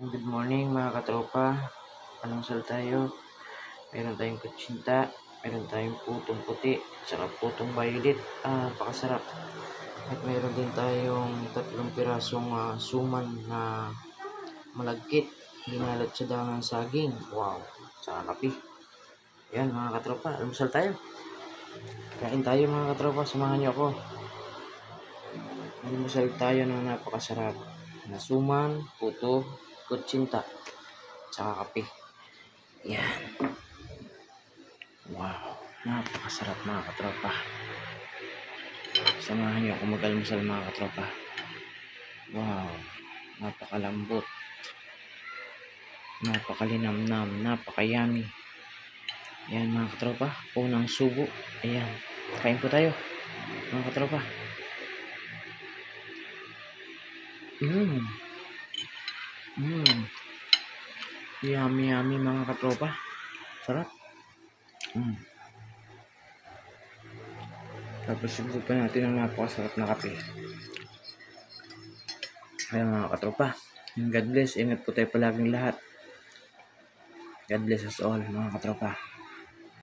Good morning mga katropa. Almusal tayo. Meron tayong kutsinta, meron tayong putong puti, saka putong violet. Pakasarap. At meron din tayong 3 pirasong suman na malagkit. Ginalat sa dangang saging. Wow. Saka kape. Yan mga katropa. Almusal tayo. Kain tayo mga katropa. Samahan niyo ako. Almusal tayo ng napakasarap na suman, puto, kutsinta, tsaka kape. Yan. Wow. Napakasarap mga katropa. Samahan niyo ako mag-almusal mga katropa. Wow. Napakalambot. Napakalinamnam. Napakayami. Yan mga katropa. Unang subo. Ayan. Kain po tayo mga katropa. Yummy yummy mga katropa. Sarap. Tapos siguro pa natin ang napakasarap na kape. Ayan mga katropa. God bless. Ingat po tayo palaging lahat. God bless us all mga katropa.